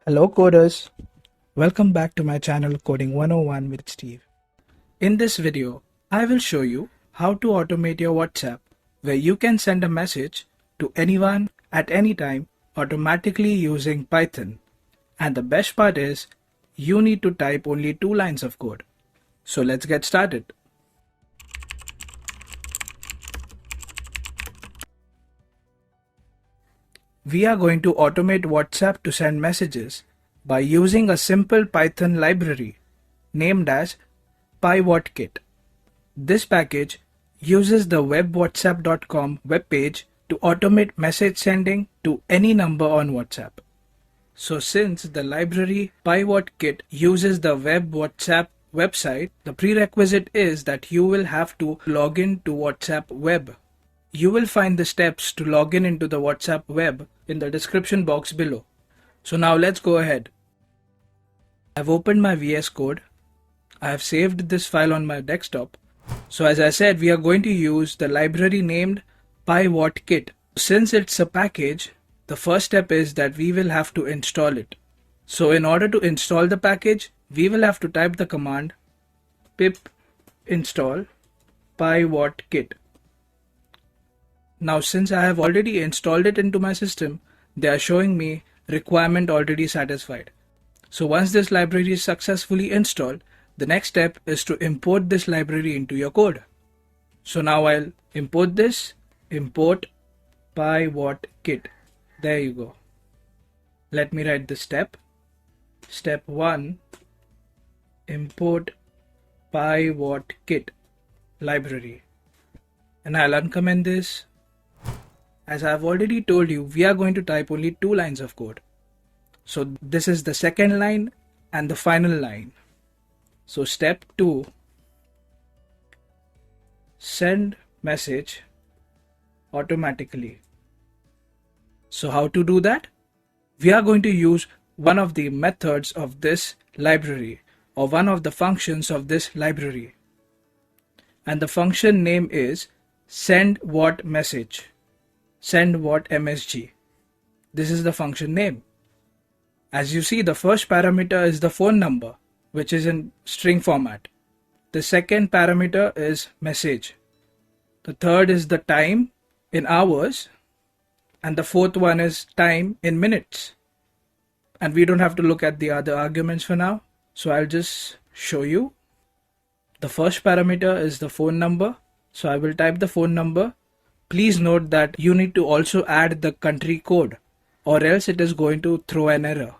Hello coders, welcome back to my channel Coding 101 with Steve. In this video, I will show you how to automate your WhatsApp where you can send a message to anyone at any time automatically using Python. And the best part is, you need to type only 2 lines of code. So let's get started. We are going to automate WhatsApp to send messages by using a simple Python library named as pywhatkit. This package uses the webwhatsapp.com webpage to automate message sending to any number on WhatsApp. So since the library pywhatkit uses the WebWhatsapp website, the prerequisite is that you will have to log in to WhatsApp web. You will find the steps to log in into the WhatsApp web in the description box below. So now let's go ahead. I've opened my VS Code. I have saved this file on my desktop. So as I said, we are going to use the library named pywhatkit. Since it's a package, the first step is that we will have to install it. So in order to install the package, we will have to type the command pip install pywhatkit. Now since I have already installed it into my system, they are showing me requirement already satisfied. So once this library is successfully installed, the next step is to import this library into your code. So now I'll import this, import pywhatkit. There you go. Let me write the step. Step 1, import pywhatkit library. And I'll uncomment this. As I've already told you, we are going to type only 2 lines of code. So this is the second line and the final line. So step 2, send message automatically. So how to do that? We are going to use one of the methods of this library or one of the functions of this library. And the function name is send what message. Send what msg. This is the function name. As you see, the first parameter is the phone number, which is in string format. The second parameter is message. The third is the time in hours. And the fourth one is time in minutes. And we don't have to look at the other arguments for now. So I'll just show you. The first parameter is the phone number. So I will type the phone number. Please note that you need to also add the country code or else it is going to throw an error.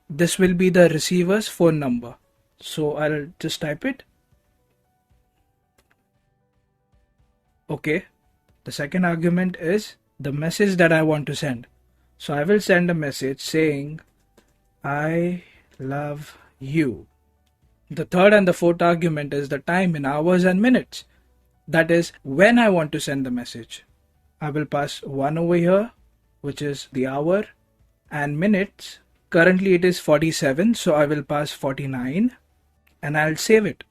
This will be the receiver's phone number. So I'll just type it. Okay. The second argument is the message that I want to send. So I will send a message saying, I love you. The third and the fourth argument is the time in hours and minutes. That is when I want to send the message. I will pass 1 over here, which is the hour, and minutes. Currently it is 47, so I will pass 49 and I'll save it.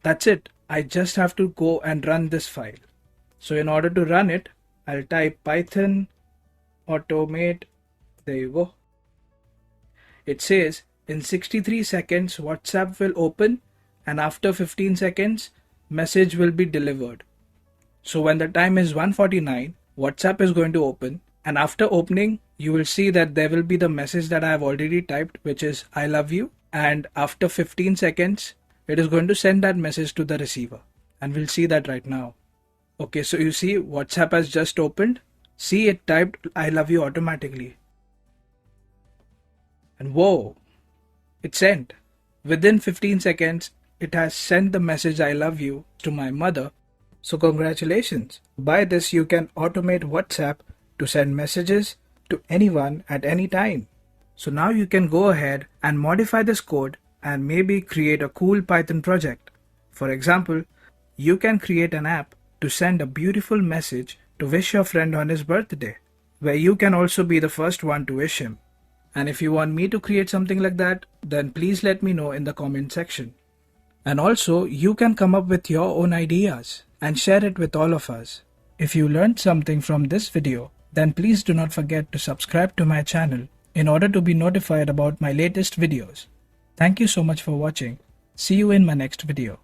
That's it. I just have to go and run this file. So in order to run it, I'll type Python automate. There you go. It says in 63 seconds WhatsApp will open and after 15 seconds message will be delivered. So when the time is 1:49, WhatsApp is going to open, and after opening you will see that there will be the message that I have already typed, which is I love you, and after 15 seconds it is going to send that message to the receiver, and we'll see that right now. Okay, so you see WhatsApp has just opened. See, it typed I love you automatically. And whoa, it sent. Within 15 seconds it has sent the message I love you to my mother. So congratulations. By this you can automate WhatsApp to send messages to anyone at any time. So now you can go ahead and modify this code and maybe create a cool Python project. For example, you can create an app to send a beautiful message to wish your friend on his birthday, where you can also be the first one to wish him. And if you want me to create something like that, then please let me know in the comment section. And also, you can come up with your own ideas and share it with all of us. If you learned something from this video, then please do not forget to subscribe to my channel in order to be notified about my latest videos. Thank you so much for watching. See you in my next video.